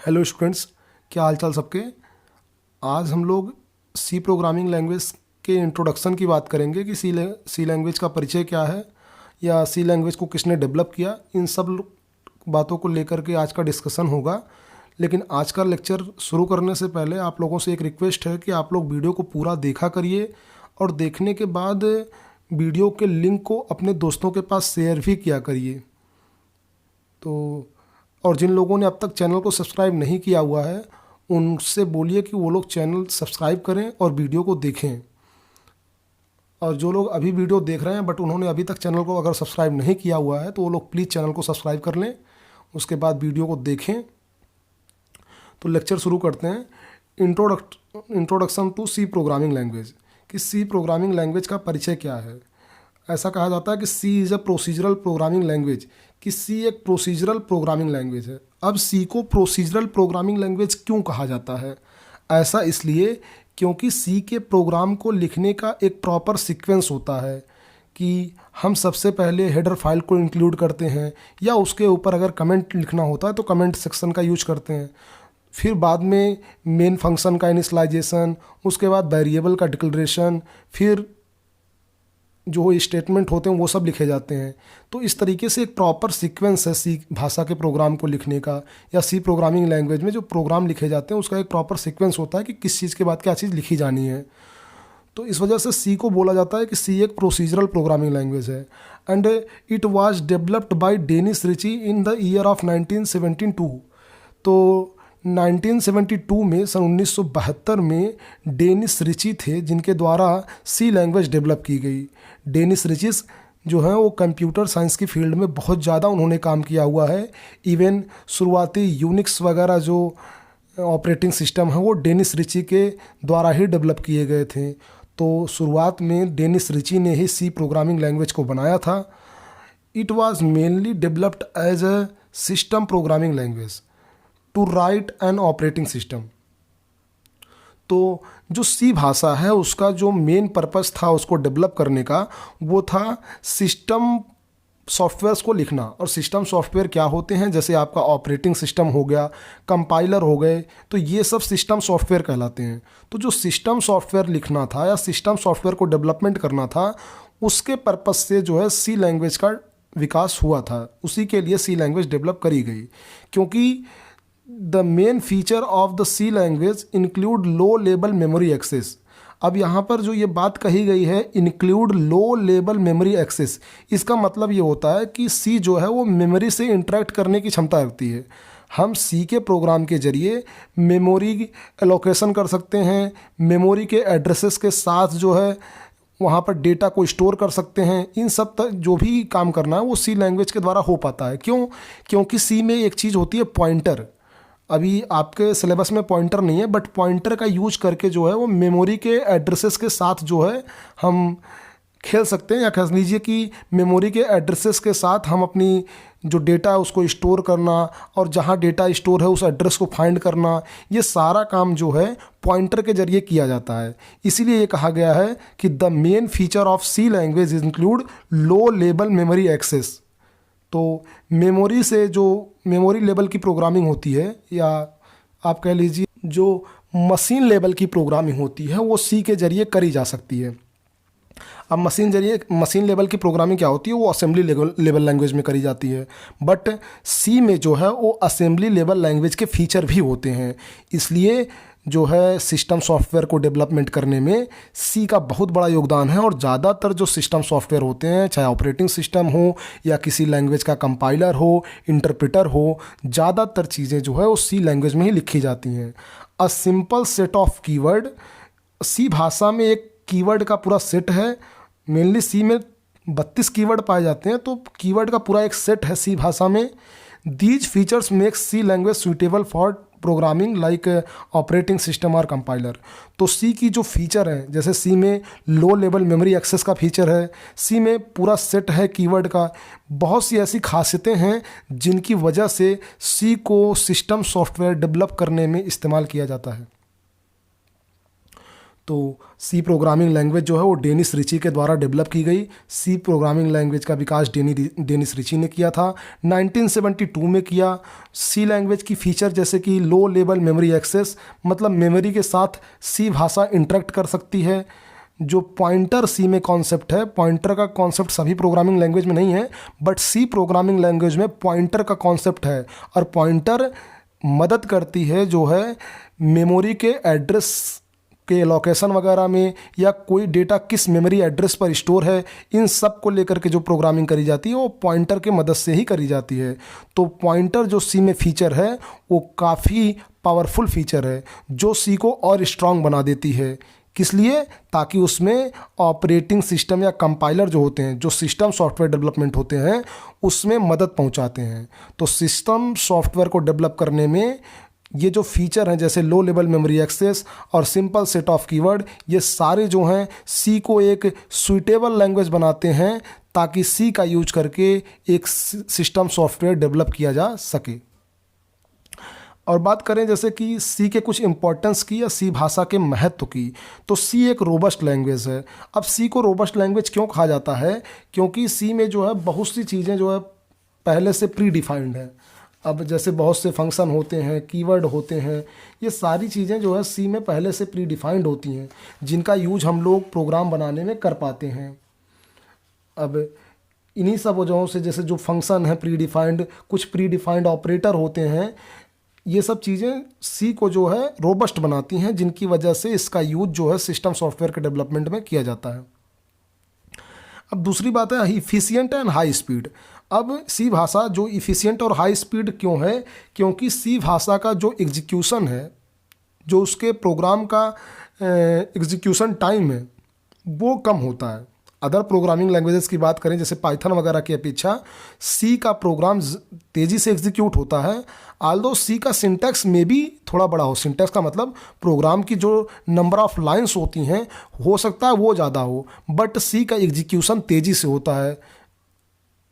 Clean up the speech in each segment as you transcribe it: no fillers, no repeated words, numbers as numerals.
Hello students, क्या हाल चाल सबके। आज हम लोग सी प्रोग्रामिंग लैंग्वेज के इंट्रोडक्शन की बात करेंगे कि सी लैंग्वेज का परिचय क्या है या सी लैंग्वेज को किसने डेवलप किया। इन सब बातों को लेकर के आज का डिस्कशन होगा। लेकिन आज का लेक्चर शुरू करने से पहले आप लोगों से एक रिक्वेस्ट है कि आप लोग वीडियो को पूरा देखा करिए और देखने के बाद वीडियो के लिंक को अपने दोस्तों के पास शेयर भी किया करिए। तो और जिन लोगों ने अब तक चैनल को सब्सक्राइब नहीं किया हुआ है उनसे बोलिए कि वो लोग चैनल सब्सक्राइब करें और वीडियो को देखें। और जो लोग अभी वीडियो देख रहे हैं बट उन्होंने अभी तक चैनल को अगर सब्सक्राइब नहीं किया हुआ है तो वो लोग प्लीज़ चैनल को सब्सक्राइब कर लें, उसके बाद वीडियो को देखें। तो लेक्चर शुरू करते हैं। Introduction to C programming language कि सी प्रोग्रामिंग लैंग्वेज का परिचय क्या है। ऐसा कहा जाता है कि C is a procedural programming language, कि सी एक प्रोसीजरल प्रोग्रामिंग लैंग्वेज है। अब सी को प्रोसीजरल प्रोग्रामिंग लैंग्वेज क्यों कहा जाता है? ऐसा इसलिए क्योंकि सी के प्रोग्राम को लिखने का एक प्रॉपर सीक्वेंस होता है कि हम सबसे पहले हेडर फाइल को इंक्लूड करते हैं या उसके ऊपर अगर कमेंट लिखना होता है तो कमेंट सेक्शन का यूज करते हैं। फिर बाद में मेन फंक्शन का इनिशियलाइजेशन, उसके बाद वेरिएबल का डिक्लेरेशन, फिर जो स्टेटमेंट होते हैं वो सब लिखे जाते हैं। तो इस तरीके से एक प्रॉपर सीक्वेंस है सी भाषा के प्रोग्राम को लिखने का, या सी प्रोग्रामिंग लैंग्वेज में जो प्रोग्राम लिखे जाते हैं उसका एक प्रॉपर सीक्वेंस होता है कि किस चीज़ के बाद क्या चीज़ लिखी जानी है। तो इस वजह से सी को बोला जाता है कि सी एक प्रोसीजरल प्रोग्रामिंग लैंग्वेज है। And it was developed by Dennis Ritchie in the year of 1972। तो 1972 में, सन 1972 में डेनिस रिची थे जिनके द्वारा सी लैंग्वेज डेवलप की गई। डेनिस रिचिस जो है वो कंप्यूटर साइंस की फील्ड में बहुत ज़्यादा उन्होंने काम किया हुआ है। इवन शुरुआती यूनिक्स वगैरह जो ऑपरेटिंग सिस्टम है वो डेनिस रिची के द्वारा ही डेवलप किए गए थे। तो शुरुआत में डेनिस रिची ने ही सी प्रोग्रामिंग लैंग्वेज को बनाया था। It was mainly developed as a system programming language to write an operating system. तो जो सी भाषा है उसका जो मेन पर्पस था उसको डेवलप करने का, वो था सिस्टम सॉफ्टवेयर्स को लिखना। और सिस्टम सॉफ्टवेयर क्या होते हैं? जैसे आपका ऑपरेटिंग सिस्टम हो गया, कंपाइलर हो गए, तो ये सब सिस्टम सॉफ्टवेयर कहलाते हैं। तो जो सिस्टम सॉफ्टवेयर लिखना था या सिस्टम सॉफ्टवेयर को डेवलपमेंट करना था, उसके पर्पस से जो है सी लैंग्वेज का विकास हुआ था। उसी के लिए सी लैंग्वेज डेवलप करी गई। क्योंकि the main feature of the C language include low level memory access. अब यहाँ पर जो ये बात कही गई है include low level memory access, इसका मतलब ये होता है कि सी जो है वो मेमोरी से इंटरेक्ट करने की क्षमता रखती है। हम सी के प्रोग्राम के जरिए मेमोरी एलोकेशन कर सकते हैं, मेमोरी के एड्रेसेस के साथ जो है वहाँ पर डेटा को स्टोर कर सकते हैं। इन सब तक जो भी काम करना है वो सी लैंग्वेज के द्वारा हो पाता है। क्यों? क्योंकि सी में एक चीज़ होती है पॉइंटर। अभी आपके सिलेबस में पॉइंटर नहीं है बट पॉइंटर का यूज करके जो है वो मेमोरी के एड्रेसेस के साथ जो है हम खेल सकते हैं, या कह लीजिए कि मेमोरी के एड्रेसेस के साथ हम अपनी जो डेटा है उसको स्टोर करना और जहाँ डेटा स्टोर है उस एड्रेस को फाइंड करना, ये सारा काम जो है पॉइंटर के जरिए किया जाता है। इसीलिए ये कहा गया है कि the main feature of C language include low level memory access. तो मेमोरी से जो मेमोरी लेवल की प्रोग्रामिंग होती है, या आप कह लीजिए जो मशीन लेवल की प्रोग्रामिंग होती है, वो सी के जरिए करी जा सकती है। अब मशीन लेवल की प्रोग्रामिंग क्या होती है? वो असेंबली लेवल लैंग्वेज में करी जाती है। बट सी में जो है वो असेंबली लेवल लैंग्वेज के फीचर भी होते हैं। इसलिए जो है सिस्टम सॉफ्टवेयर को डेवलपमेंट करने में सी का बहुत बड़ा योगदान है। और ज़्यादातर जो सिस्टम सॉफ्टवेयर होते हैं, चाहे ऑपरेटिंग सिस्टम हो या किसी लैंग्वेज का कंपाइलर हो, इंटरप्रेटर हो, ज़्यादातर चीज़ें जो है वो सी लैंग्वेज में ही लिखी जाती हैं। A simple set of keyword, C भाषा में एक कीवर्ड का पूरा सेट है। मेनली सी में 32 कीवर्ड पाए जाते हैं, तो कीवर्ड का पूरा एक सेट है सी भाषा में। These features make C language suitable for programming like operating system और कंपाइलर। तो सी की जो फीचर है, जैसे सी में लो लेवल मेमोरी एक्सेस का फीचर है, सी में पूरा सेट है कीवर्ड का, बहुत सी ऐसी खासियतें हैं जिनकी वजह से सी को सिस्टम सॉफ्टवेयर डेवलप करने में इस्तेमाल किया जाता है। तो सी प्रोग्रामिंग लैंग्वेज जो है वो डेनिस रिची के द्वारा डेवलप की गई। सी प्रोग्रामिंग लैंग्वेज का विकास डेनिस रिची ने किया था, 1972 में किया। सी लैंग्वेज की फीचर जैसे कि लो लेवल मेमोरी एक्सेस, मतलब मेमोरी के साथ सी भाषा इंटरेक्ट कर सकती है। जो पॉइंटर सी में कॉन्सेप्ट है, पॉइंटर का कॉन्सेप्ट सभी प्रोग्रामिंग लैंग्वेज में नहीं है, बट सी प्रोग्रामिंग लैंग्वेज में पॉइंटर का कॉन्सेप्ट है। और पॉइंटर मदद करती है जो है मेमोरी के एड्रेस के लोकेशन वगैरह में, या कोई डेटा किस मेमोरी एड्रेस पर स्टोर है, इन सब को लेकर के जो प्रोग्रामिंग करी जाती है वो पॉइंटर के मदद से ही करी जाती है। तो पॉइंटर जो सी में फीचर है वो काफ़ी पावरफुल फीचर है, जो सी को और स्ट्रांग बना देती है। किस लिए? ताकि उसमें ऑपरेटिंग सिस्टम या कंपाइलर जो होते हैं, जो सिस्टम सॉफ्टवेयर डेवलपमेंट होते हैं, उसमें मदद पहुंचाते हैं। तो सिस्टम सॉफ्टवेयर को डेवलप करने में ये जो फीचर हैं जैसे लो लेवल मेमोरी एक्सेस और सिंपल सेट ऑफ कीवर्ड, ये सारे जो हैं सी को एक सुइटेबल लैंग्वेज बनाते हैं ताकि सी का यूज करके एक सिस्टम सॉफ्टवेयर डेवलप किया जा सके। और बात करें जैसे कि सी के कुछ इंपॉर्टेंस की या सी भाषा के महत्व की, तो सी एक रोबस्ट लैंग्वेज है। अब सी को रोबस्ट लैंग्वेज क्यों कहा जाता है? क्योंकि सी में जो है बहुत सी चीज़ें जो है पहले से प्री डिफाइंड है। अब जैसे बहुत से फंक्शन होते हैं, कीवर्ड होते हैं, ये सारी चीज़ें जो है सी में पहले से प्री डिफाइंड होती हैं, जिनका यूज हम लोग प्रोग्राम बनाने में कर पाते हैं। अब इन्हीं सब वजहों से जैसे जो फंक्शन है प्री डिफाइंड, कुछ प्री डिफाइंड ऑपरेटर होते हैं, ये सब चीज़ें सी को जो है रोबस्ट बनाती हैं, जिनकी वजह से इसका यूज जो है सिस्टम सॉफ्टवेयर के डेवलपमेंट में किया जाता है। अब दूसरी बात है इफिशिएंट एंड हाई स्पीड। अब सी भाषा जो इफिशिएंट और हाई स्पीड क्यों है? क्योंकि सी भाषा का जो एग्जीक्यूशन है, जो उसके प्रोग्राम का एग्जीक्यूशन टाइम है, वो कम होता है। अदर प्रोग्रामिंग लैंग्वेजेस की बात करें जैसे पाइथन वगैरह की अपेक्षा सी का प्रोग्राम तेज़ी से एग्जीक्यूट होता है। आल्दो सी का सिंटैक्स में भी थोड़ा बड़ा हो, सिंटैक्स का मतलब प्रोग्राम की जो नंबर ऑफ लाइंस होती हैं हो सकता है वो ज़्यादा हो, बट सी का एग्जीक्यूशन तेज़ी से होता है।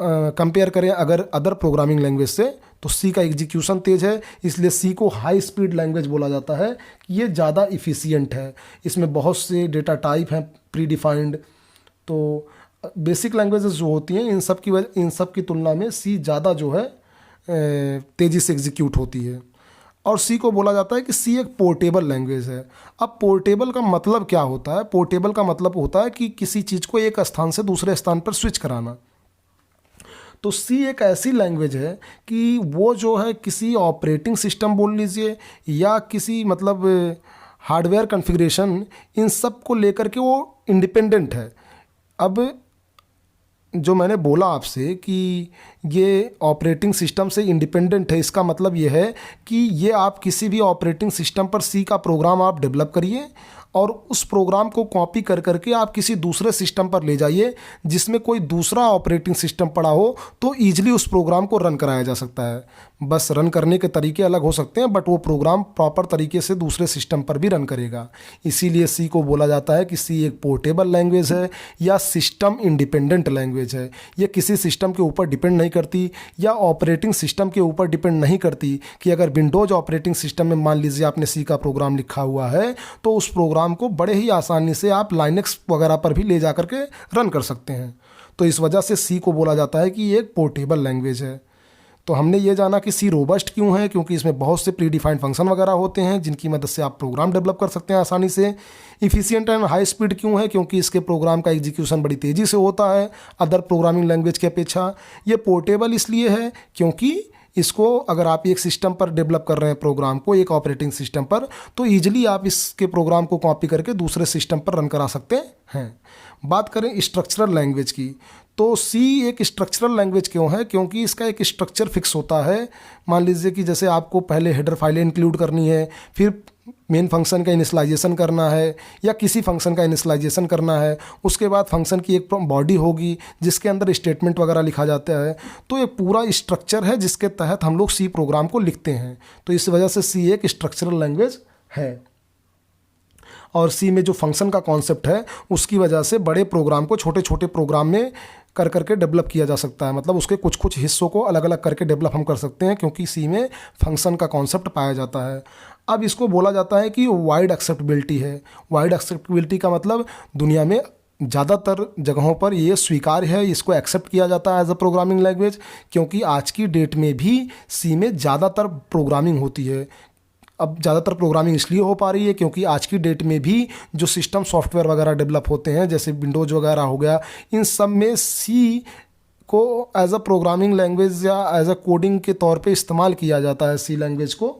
कंपेयर करें अगर अदर प्रोग्रामिंग लैंग्वेज से, तो सी का एग्जीक्यूशन तेज़ है, इसलिए सी को हाई स्पीड लैंग्वेज बोला जाता है कि ये ज़्यादा इफ़िशियंट है। इसमें बहुत से डेटा टाइप हैं प्री डिफाइंड। तो बेसिक लैंग्वेजेस जो होती हैं इन सब की तुलना में सी ज़्यादा जो है तेज़ी से एग्जीक्यूट होती है। और सी को बोला जाता है कि सी एक पोर्टेबल लैंग्वेज है। अब पोर्टेबल का मतलब क्या होता है? पोर्टेबल का मतलब होता है कि किसी चीज़ को एक स्थान से दूसरे स्थान पर स्विच कराना। तो सी एक ऐसी लैंग्वेज है कि वो जो है किसी ऑपरेटिंग सिस्टम बोल लीजिए या किसी मतलब हार्डवेयर कॉन्फ़िगरेशन, इन सब को लेकर के वो इंडिपेंडेंट है। अब जो मैंने बोला आपसे कि ये ऑपरेटिंग सिस्टम से इंडिपेंडेंट है, इसका मतलब ये है कि ये आप किसी भी ऑपरेटिंग सिस्टम पर सी का प्रोग्राम आप डेवलप करिए और उस प्रोग्राम को कॉपी कर करके आप किसी दूसरे सिस्टम पर ले जाइए जिसमें कोई दूसरा ऑपरेटिंग सिस्टम पड़ा हो, तो ईजिली उस प्रोग्राम को रन कराया जा सकता है। बस रन करने के तरीके अलग हो सकते हैं, बट वो प्रोग्राम प्रॉपर तरीके से दूसरे सिस्टम पर भी रन करेगा। इसीलिए सी को बोला जाता है कि सी एक पोर्टेबल लैंग्वेज है या सिस्टम इंडिपेंडेंट लैंग्वेज है। ये किसी सिस्टम के ऊपर डिपेंड नहीं करती या ऑपरेटिंग सिस्टम के ऊपर डिपेंड नहीं करती कि अगर विंडोज़ ऑपरेटिंग सिस्टम में मान लीजिए आपने सी का प्रोग्राम लिखा हुआ है, तो उस प्रोग्राम को बड़े ही आसानी से आप लाइनक्स वगैरह पर भी ले जा करके रन कर सकते हैं। तो इस वजह से सी को बोला जाता है कि ये एक पोर्टेबल लैंग्वेज है। तो हमने ये जाना कि सी रोबस्ट क्यों है, क्योंकि इसमें बहुत से प्री डिफाइंड फंक्शन वगैरह होते हैं जिनकी मदद से आप प्रोग्राम डेवलप कर सकते हैं आसानी से। इफिशिएंट एंड हाई स्पीड क्यों है, क्योंकि इसके प्रोग्राम का एग्जीक्यूशन बड़ी तेज़ी से होता है अदर प्रोग्रामिंग लैंग्वेज की अपेक्षा। ये पोर्टेबल इसलिए है क्योंकि इसको अगर आप एक सिस्टम पर डेवलप कर रहे हैं प्रोग्राम को, एक ऑपरेटिंग सिस्टम पर, तो ईजिली आप इसके प्रोग्राम को कॉपी करके दूसरे सिस्टम पर रन करा सकते हैं। बात करें स्ट्रक्चरल लैंग्वेज की, तो सी एक स्ट्रक्चरल लैंग्वेज क्यों है? क्योंकि इसका एक स्ट्रक्चर फिक्स होता है। मान लीजिए कि जैसे आपको पहले हेडर फाइलें इंक्लूड करनी है, फिर मेन फंक्शन का इनिशियलाइजेशन करना है या किसी फंक्शन का इनिशियलाइजेशन करना है, उसके बाद फंक्शन की एक बॉडी होगी जिसके अंदर स्टेटमेंट वगैरह लिखा जाता है। तो ये पूरा स्ट्रक्चर है जिसके तहत हम लोग सी प्रोग्राम को लिखते हैं। तो इस वजह से सी एक स्ट्रक्चरल लैंग्वेज है। और सी में जो फंक्शन का कॉन्सेप्ट है उसकी वजह से बड़े प्रोग्राम को छोटे छोटे प्रोग्राम में कर करके डेवलप किया जा सकता है। मतलब उसके कुछ हिस्सों को अलग अलग करके डेवलप हम कर सकते हैं क्योंकि सी में फंक्शन का कॉन्सेप्ट पाया जाता है। अब इसको बोला जाता है कि वाइड एक्सेप्टेबिलिटी है। वाइड एक्सेप्टेबिलिटी का मतलब दुनिया में ज़्यादातर जगहों पर ये स्वीकार्य है, इसको एक्सेप्ट किया जाता है एज अ प्रोग्रामिंग लैंग्वेज, क्योंकि आज की डेट में भी सी में ज़्यादातर प्रोग्रामिंग होती है। अब ज़्यादातर प्रोग्रामिंग इसलिए हो पा रही है क्योंकि आज की डेट में भी जो सिस्टम सॉफ्टवेयर वगैरह डेवलप होते हैं, जैसे विंडोज़ वगैरह हो गया, इन सब में सी को एज अ प्रोग्रामिंग लैंग्वेज या एज अ कोडिंग के तौर पे इस्तेमाल किया जाता है सी लैंग्वेज को।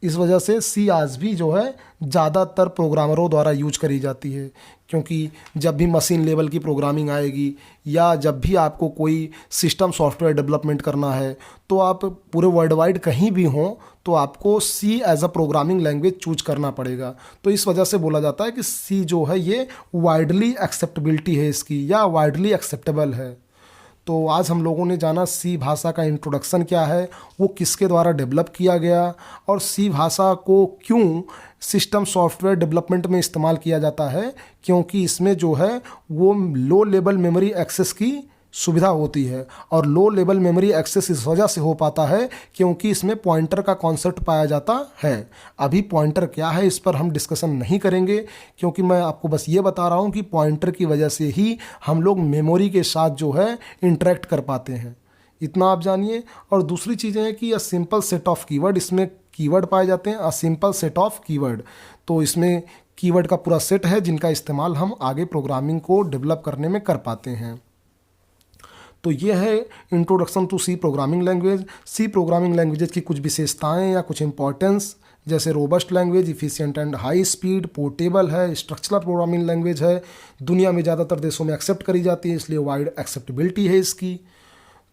इस वजह से सी आज भी जो है ज़्यादातर प्रोग्रामरों द्वारा यूज करी जाती है, क्योंकि जब भी मशीन लेवल की प्रोग्रामिंग आएगी या जब भी आपको कोई सिस्टम सॉफ्टवेयर डेवलपमेंट करना है, तो आप पूरे वर्ल्ड वाइड कहीं भी हों तो आपको C as a programming language choose करना पड़ेगा। तो इस वजह से बोला जाता है कि सी जो है ये वाइडली एक्सेप्टेबिलिटी है इसकी, या वाइडली एक्सेप्टेबल है। तो आज हम लोगों ने जाना सी भाषा का इंट्रोडक्शन क्या है, वो किसके द्वारा डेवलप किया गया, और सी भाषा को क्यों सिस्टम सॉफ्टवेयर डेवलपमेंट में इस्तेमाल किया जाता है, क्योंकि इसमें जो है वो लो लेवल मेमोरी एक्सेस की सुविधा होती है। और लो लेवल मेमोरी एक्सेस इस वजह से हो पाता है क्योंकि इसमें पॉइंटर का कॉन्सेप्ट पाया जाता है। अभी पॉइंटर क्या है इस पर हम डिस्कशन नहीं करेंगे, क्योंकि मैं आपको बस ये बता रहा हूँ कि पॉइंटर की वजह से ही हम लोग मेमोरी के साथ जो है इंटरेक्ट कर पाते हैं, इतना आप जानिए। और दूसरी चीज़ें हैं कि अ सिंपल सेट ऑफ कीवर्ड, इसमें कीवर्ड पाए जाते हैं, a simple set of keyword. तो इसमें कीवर्ड का पूरा सेट है जिनका इस्तेमाल हम आगे प्रोग्रामिंग को डेवलप करने में कर पाते हैं। तो ये है introduction to C programming language. C programming languages की कुछ विशेषताएं या कुछ इंपॉर्टेंस, जैसे robust language, efficient and high speed, portable है, स्ट्रक्चरल प्रोग्रामिंग लैंग्वेज है, दुनिया में ज़्यादातर देशों में एक्सेप्ट करी जाती है, इसलिए वाइड एक्सेप्टेबिलिटी है इसकी।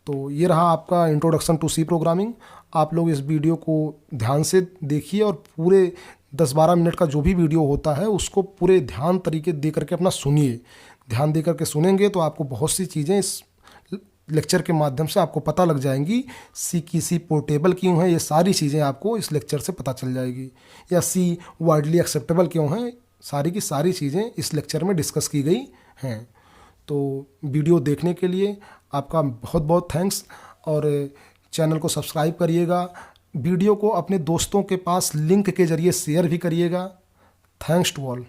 तो ये रहा आपका इंट्रोडक्शन टू सी प्रोग्रामिंग। आप लोग इस वीडियो को ध्यान से देखिए और पूरे 10-12 मिनट का जो भी वीडियो होता है उसको पूरे ध्यान तरीके दे करके अपना सुनिए। ध्यान दे करके सुनेंगे तो आपको बहुत सी चीज़ें इस लेक्चर के माध्यम से आपको पता लग जाएंगी। सी की सी पोर्टेबल क्यों है, ये सारी चीज़ें आपको इस लेक्चर से पता चल जाएगी। या सी वाइडली एक्सेप्टेबल क्यों है, सारी की सारी चीज़ें इस लेक्चर में डिस्कस की गई हैं। तो वीडियो देखने के लिए आपका बहुत बहुत थैंक्स, और चैनल को सब्सक्राइब करिएगा। वीडियो को अपने दोस्तों के पास लिंक के ज़रिए शेयर भी करिएगा। Thanks to all.